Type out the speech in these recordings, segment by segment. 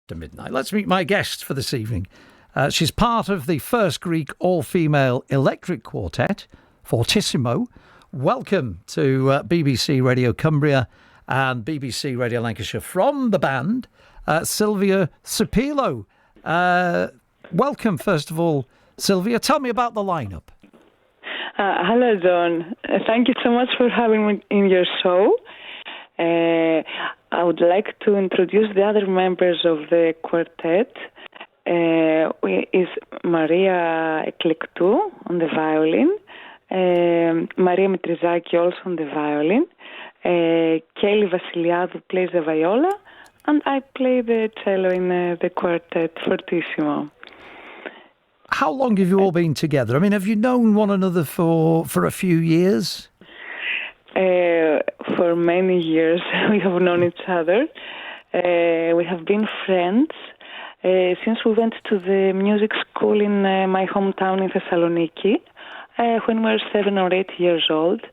to midnight. Let's meet my guest for this evening. She's part of the first Greek all-female electric quartet, Fortissimo. Welcome to BBC Radio Cumbria and BBC Radio Lancashire from the band, Sylvia Soupila. Welcome, first of all, Sylvia. Tell me about the lineup. Hello, John. Thank you so much for having me in your show. I would like to introduce the other members of the quartet. Is Maria Eklektou on the violin, Maria Mitrizaki also on the violin, Kelly Vasiliadou plays the viola, and I play the cello in the quartet Fortissimo. How long have you all been together? I mean, have you known one another for a few years? For many years we have known each other. We have been friends since we went to the music school in my hometown in Thessaloniki when we were 7 or 8 years old.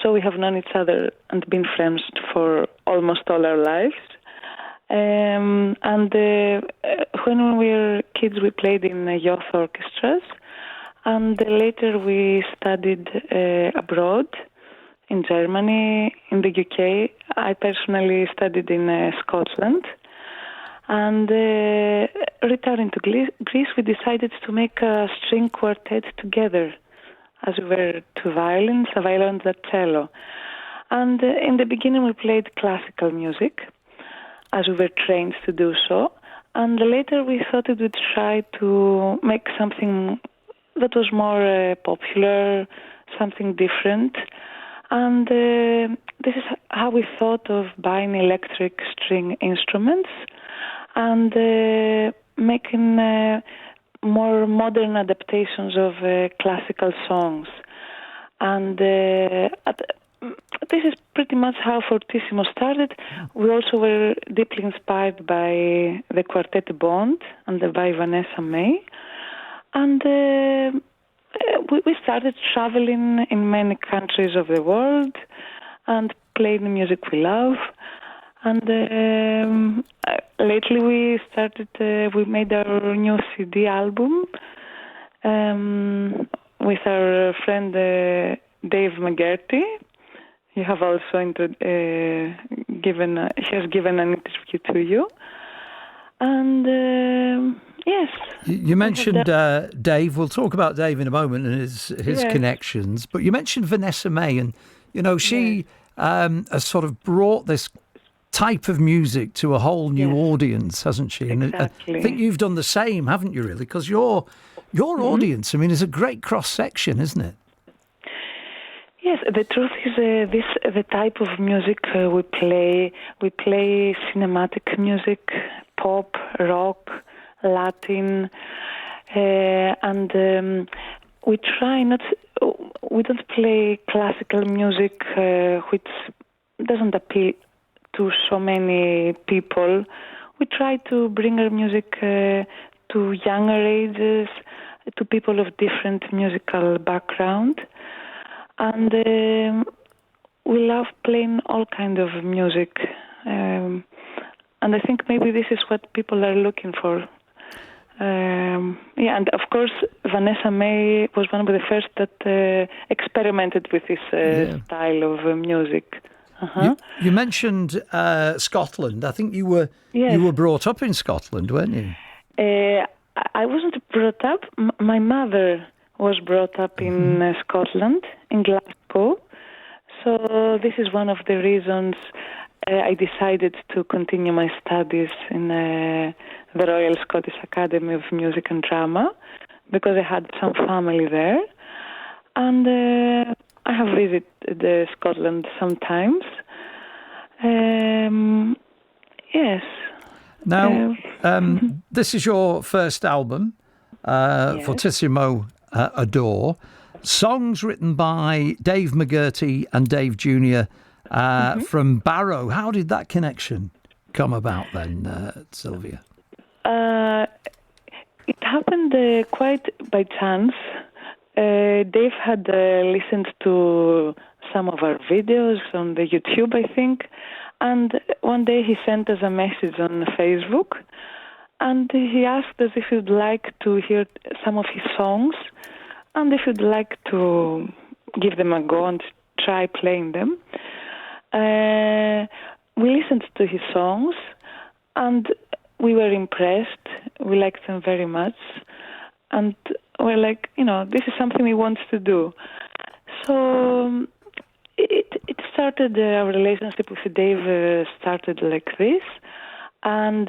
So we have known each other and been friends for almost all our lives. And when we were kids, we played in youth orchestras. And later we studied abroad in Germany, in the UK. I personally studied in Scotland. And returning to Greece, we decided to make a string quartet together, as we were two violins, a violin and a cello. And in the beginning, we played classical music, as we were trained to do so. And later, we thought we would try to make something that was more popular, something different. And this is how we thought of buying electric string instruments and making more modern adaptations of classical songs. And this is pretty much how Fortissimo started. We also were deeply inspired by the Quartet Bond and by Vanessa May. And we started traveling in many countries of the world and playing the music we love. And lately we made our new CD album with our friend Dave McGerty. You have also given an interview to you. And yes. You mentioned Dave. We'll talk about Dave in a moment and his connections. But you mentioned Vanessa May, and she has sort of brought this type of music to a whole new audience, hasn't she? And Exactly. I think you've done the same, haven't you? Really, because your audience, I mean, is a great cross section, isn't it? Yes, the truth is the type of music we play. We play cinematic music, pop, rock, Latin, and we try not. We don't play classical music, which doesn't appeal to so many people. We try to bring our music to younger ages, to people of different musical background. And we love playing all kinds of music. And I think maybe this is what people are looking for. And of course, Vanessa May was one of the first that experimented with this style of music. Uh-huh. You mentioned Scotland. I think you were brought up in Scotland, weren't you? I wasn't brought up. My mother was brought up in Scotland, in Glasgow. So this is one of the reasons I decided to continue my studies in the Royal Scottish Academy of Music and Drama, because I had some family there. And I have visited Scotland sometimes. Yes. Now, this is your first album, Fortissimo Adore. Songs written by Dave McGerty and Dave Jr. From Barrow. How did that connection come about then, Sylvia? It happened quite by chance. Dave had listened to some of our videos on the YouTube, I think, and one day he sent us a message on Facebook, and he asked us if we'd like to hear some of his songs, and if we'd like to give them a go and try playing them. We listened to his songs, and we were impressed. We liked them very much, and we're like, this is something we want to do. So it started, our relationship with Dave started like this, and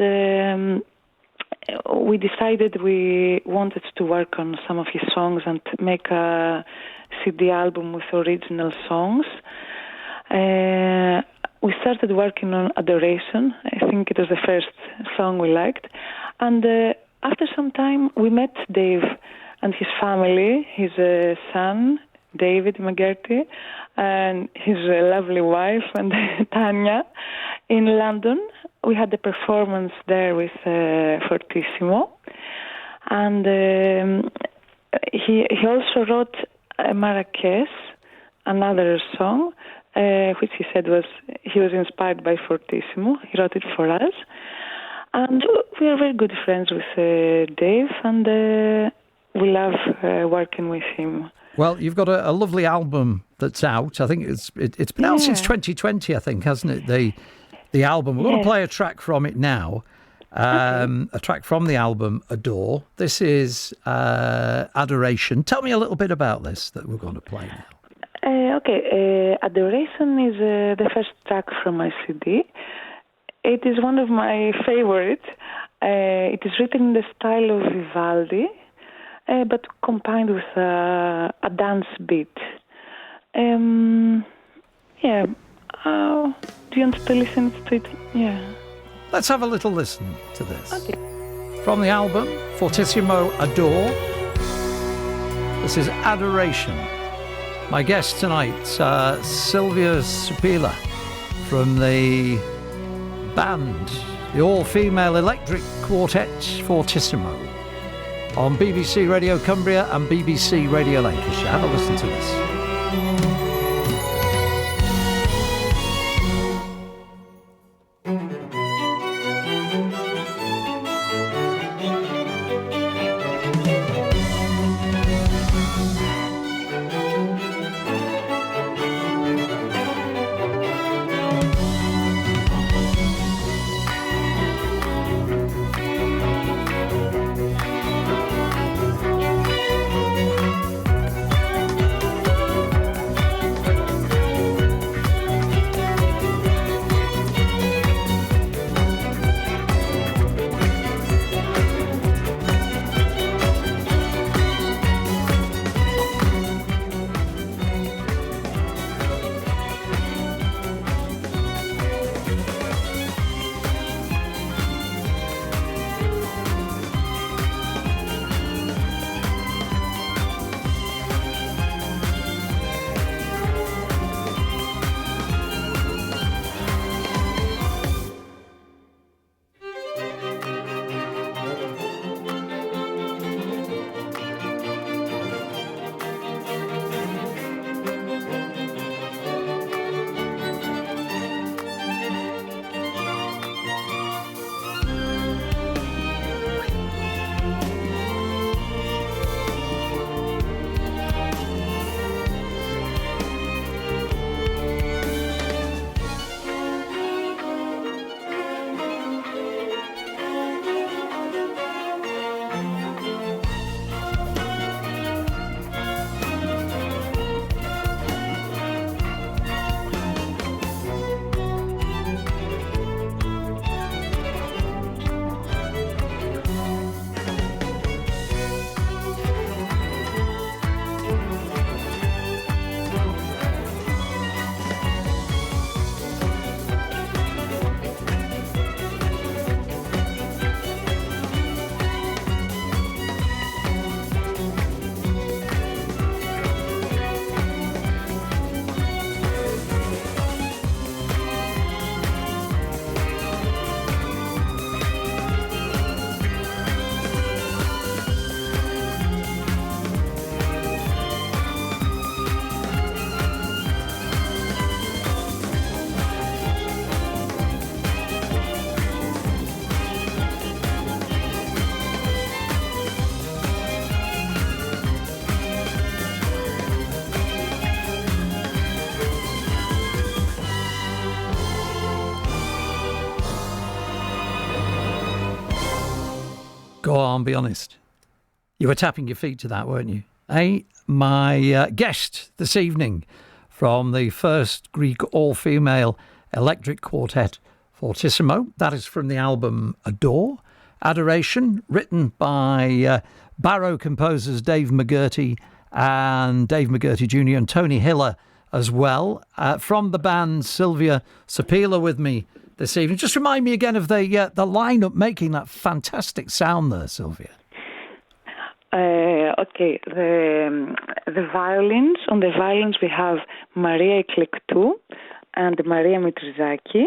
we decided we wanted to work on some of his songs and make a CD album with original songs. We started working on Adoration. I think it was the first song we liked. And after some time, we met Dave and his family, his son, David McGerty, and his lovely wife, and Tanya, in London. We had a performance there with Fortissimo. And he also wrote Marrakesh, another song, which he said he was inspired by Fortissimo. He wrote it for us. And we are very good friends with Dave, and we love working with him. Well, you've got a lovely album that's out. I think it's been out since 2020, I think, hasn't it? The album. We're going to play a track from it now. A track from the album, Adore. This is Adoration. Tell me a little bit about this that we're going to play now. Adoration is the first track from my CD. It is one of my favorites. It is written in the style of Vivaldi, but combined with a dance beat. Do you want to listen to it? Yeah. Let's have a little listen to this. Okay. From the album, Fortissimo, Adore. This is Adoration. My guest tonight, Sylvia Soupila, from the band, the all-female electric quartet Fortissimo, on BBC Radio Cumbria and BBC Radio Lancashire. Have a listen to this. Go on, be honest. You were tapping your feet to that, weren't you? Hey, my guest this evening from the first Greek all-female electric quartet, Fortissimo. That is from the album Adoration, written by Barrow composers Dave McGerty and Dave McGerty Jr. and Tony Hiller as well. From the band, Sylvia Soupila with me this evening. Just remind me again of the lineup making that fantastic sound there, Sylvia. Okay, the violins. On the violins we have Maria Eklektou and Maria Mitrizaki.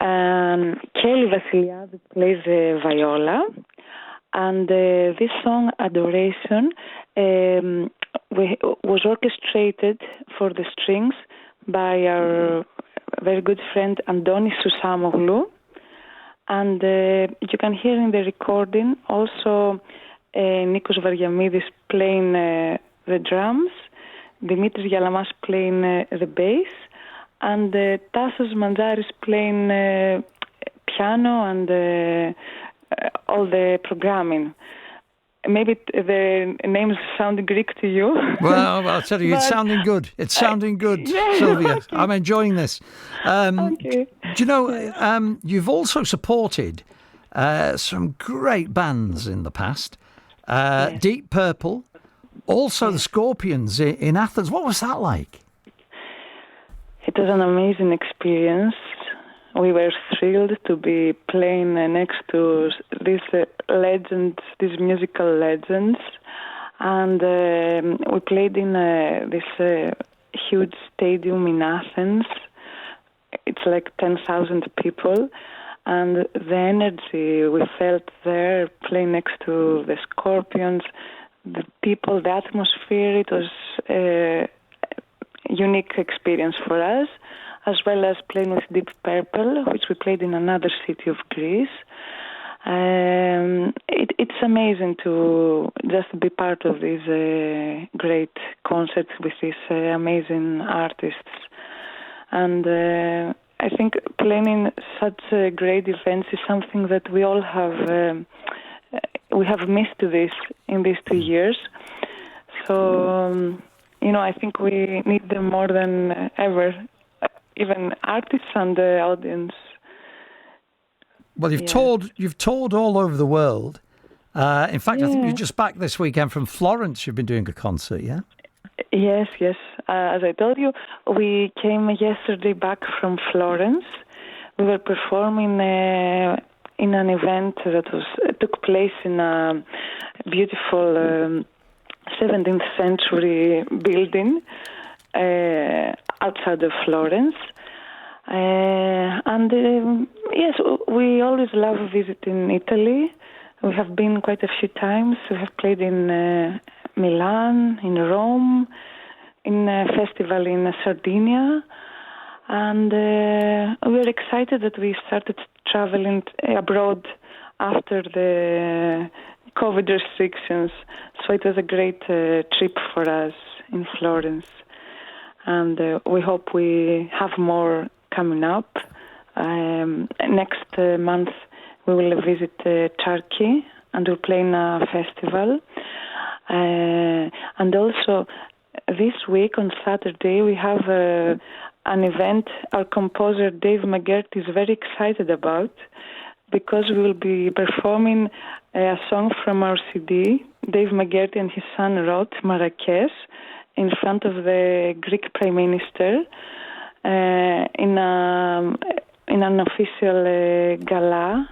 Kelly Vasiliadou plays the viola. And this song, Adoration, was orchestrated for the strings by our very good friend Andonis Susamoglu. And you can hear in the recording also Nikos Variamidis playing the drums, Dimitris Yalamas playing the bass, and Tassos Manzaris playing piano and all the programming. Maybe the names sound Greek to you. Well, I'll tell you, it's sounding good. It's sounding good, Sylvia. Okay. I'm enjoying this. Okay. Do you know, you've also supported some great bands in the past. Yes. Deep Purple, also the Scorpions in Athens. What was that like? It was an amazing experience. We were thrilled to be playing next to these legends, these musical legends. And we played in this huge stadium in Athens. It's like 10,000 people. And the energy we felt there, playing next to the Scorpions, the people, the atmosphere, it was a unique experience for us, as well as playing with Deep Purple, which we played in another city of Greece. It's amazing to just be part of these great concerts with these amazing artists. And I think playing in such great events is something that we all have missed in these 2 years. So, I think we need them more than ever, even artists and the audience. Well, you've toured all over the world. In fact, I think you're just back this weekend from Florence. You've been doing a concert, yeah? Yes. As I told you, we came yesterday back from Florence. We were performing in an event that took place in a beautiful 17th century building outside of Florence. Yes, we always love visiting Italy. We have been quite a few times. We have played in Milan, in Rome, in a festival in Sardinia. And we are excited that we started traveling abroad after the COVID restrictions. So it was a great trip for us in Florence. And we hope we have more coming up. Next month we will visit Turkey and we'll play in a festival. And also this week on Saturday we have an event our composer Dave McGerty is very excited about, because we will be performing a song from our CD. Dave McGerty and his son wrote, Marrakesh, in front of the Greek Prime Minister in an official gala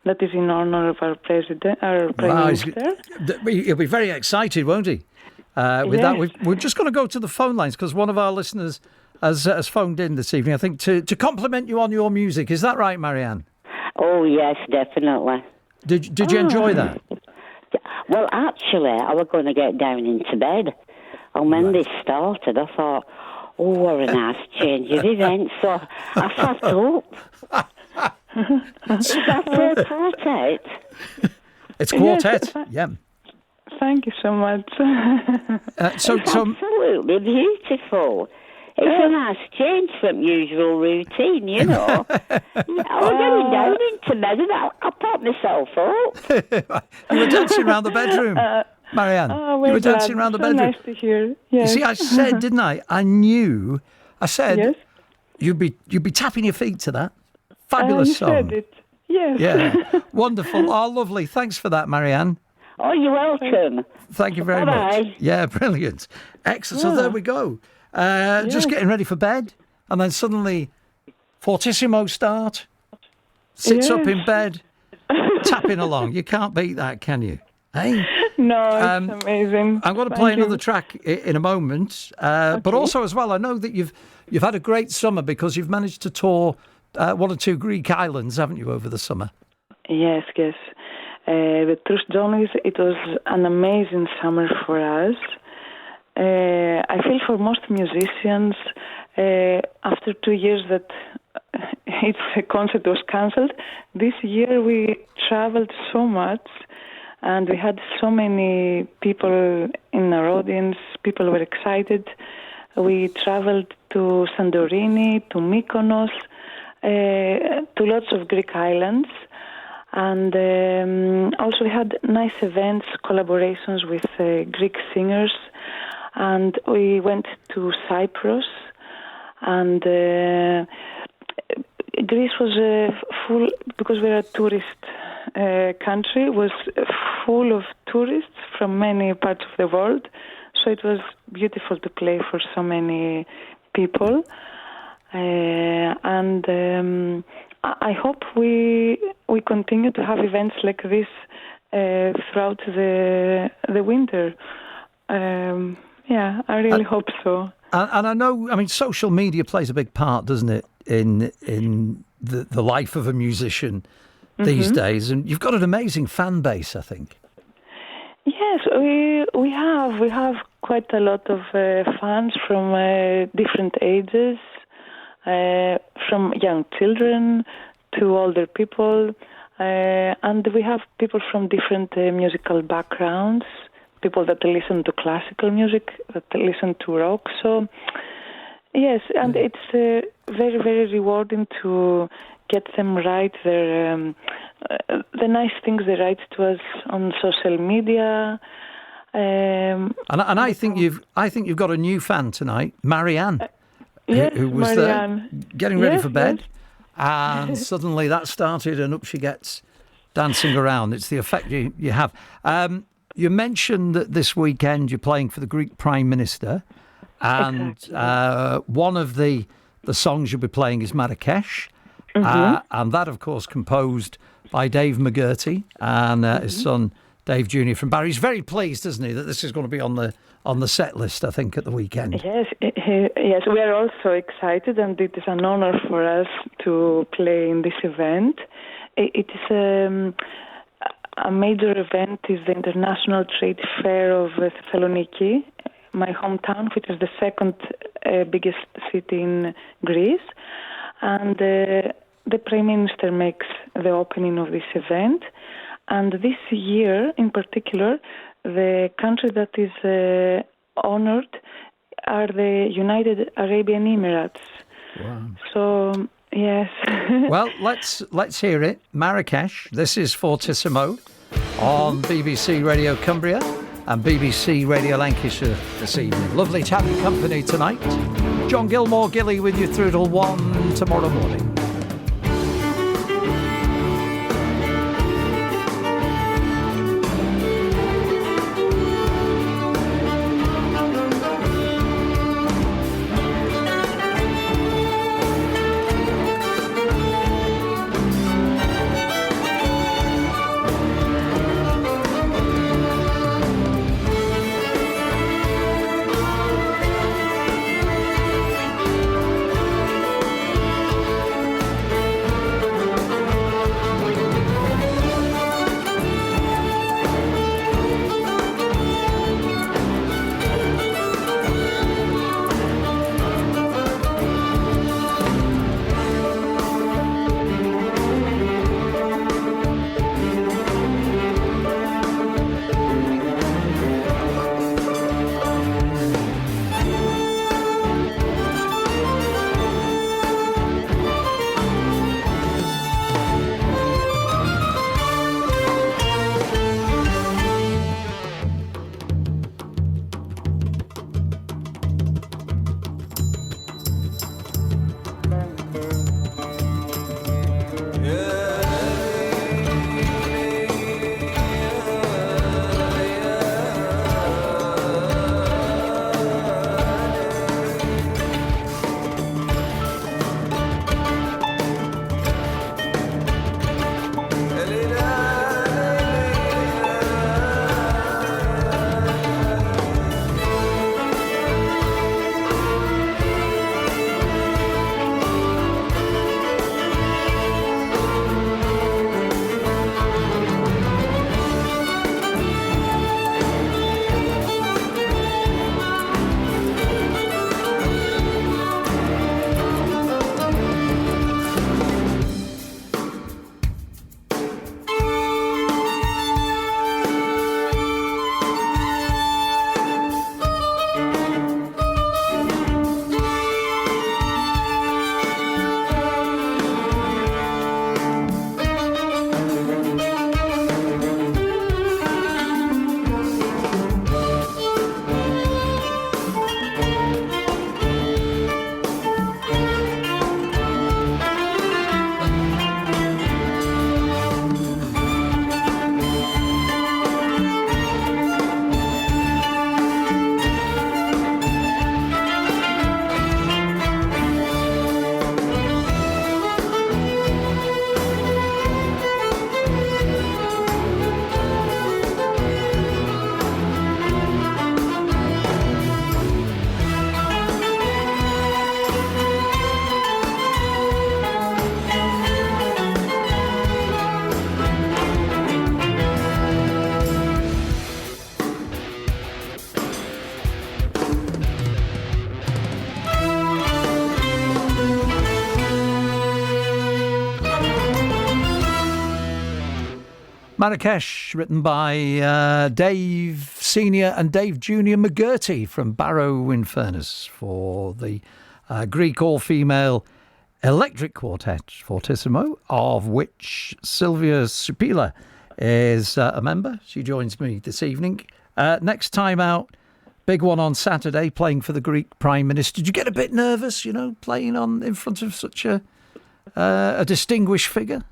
that is in honor of our president, our Prime Minister. He'll be very excited, won't he? With that, we're just going to go to the phone lines because one of our listeners has phoned in this evening, I think, to compliment you on your music. Is that right, Marianne? Oh, yes, definitely. Did you enjoy that? Well, actually, I was going to get down into bed. And when they started, I thought, oh, what a nice change of events. So I sat up. Is that for a quartet? It's quartet, yeah. Thank you so much. It's absolutely beautiful. It's a nice change from usual routine, you know. I was getting down into bed and I popped myself up. You were dancing around the bedroom, Marianne. You were dancing around the bedroom. Nice to hear. Yes. You see, I said, didn't I? I said, Yes. you'd be tapping your feet to that. Fabulous you song. said it. Yes. Yeah, wonderful. Oh, lovely. Thanks for that, Marianne. Oh, you're welcome. Thank you very much. Yeah, brilliant. Excellent. So there we go. Just getting ready for bed, and then suddenly Fortissimo start, sits up in bed, tapping along. You can't beat that, can you? Hey? No, it's amazing. I'm going to play another track in a moment, but also as well, I know that you've had a great summer because you've managed to tour one or two Greek islands, haven't you, over the summer? Yes. The truth, John, is it was an amazing summer for us. I feel for most musicians, after 2 years that its concert was cancelled, this year we traveled so much and we had so many people in our audience. People were excited. We traveled to Santorini, to Mykonos, to lots of Greek islands. And also we had nice events, collaborations with Greek singers. And we went to Cyprus. And Greece was full, because we're a tourist country, was full of tourists from many parts of the world. So it was beautiful to play for so many people. And I hope we continue to have events like this throughout the winter. I really hope so. And I know, I mean, social media plays a big part, doesn't it, in the life of a musician these days? And you've got an amazing fan base, I think. Yes, we have quite a lot of fans from different ages. From young children to older people, and we have people from different musical backgrounds, people that listen to classical music, that listen to rock. So, yes, and it's very, very rewarding to get them write the nice things they write to us on social media. And I think you've got a new fan tonight, Marianne. Yes, who was Marianne. there getting ready for bed, yes. And suddenly that started and up she gets dancing around. It's the effect you have. You mentioned that this weekend you're playing for the Greek Prime Minister, and exactly. One of the songs you'll be playing is Marrakesh, and that, of course, composed by Dave McGerty and his son Dave Jr. from Barry. He's very pleased, isn't he, that this is going to be on the set list, I think, at the weekend. Yes, we are also excited, and it is an honor for us to play in this event. It is a major event. Is the International Trade Fair of Thessaloniki, my hometown, which is the second biggest city in Greece, and the Prime Minister makes the opening of this event. And this year, in particular, the country that is honored are the United Arabian Emirates. Wow. So, yes. Well, let's hear it. Marrakesh. This is Fortissimo on BBC Radio Cumbria and BBC Radio Lancashire this evening. Lovely to have your company tonight. John Gillmore, Gilly, with you through till 1 tomorrow morning. Marrakesh, written by Dave Senior and Dave Junior McGerty from Barrow in Furness for the Greek all-female electric quartet Fortissimo, of which Sylvia Soupila is a member. She joins me this evening. Next time out, big one on Saturday, playing for the Greek Prime Minister. Did you get a bit nervous, playing in front of such a distinguished figure?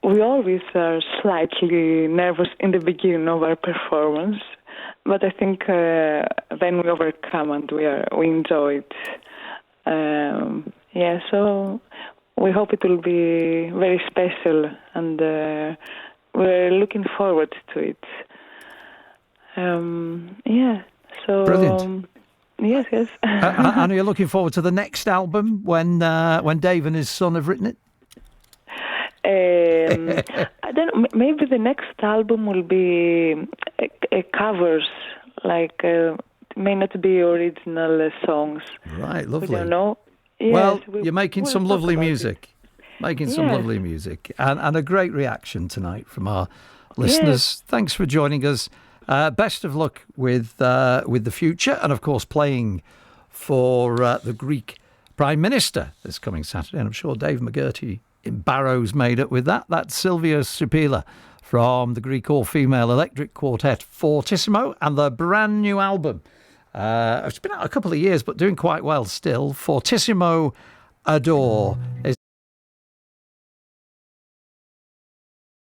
We always are slightly nervous in the beginning of our performance, but I think then we overcome and we enjoy it. So we hope it will be very special, and we're looking forward to it. Brilliant. Yes. And are you looking forward to the next album when Dave and his son have written it? I don't know. Maybe the next album will be covers, may not be original songs. Right, lovely. We don't know. Yes, well, you're making some lovely music. Some lovely music. And a great reaction tonight from our listeners. Yes. Thanks for joining us. Best of luck with the future, and of course playing for the Greek Prime Minister this coming Saturday. And I'm sure Dave McGerty in Barrow's made it with that. That's Sylvia Soupila from the Greek all-female electric quartet Fortissimo, and the brand new album. It's been out a couple of years, but doing quite well still. Fortissimo Adore.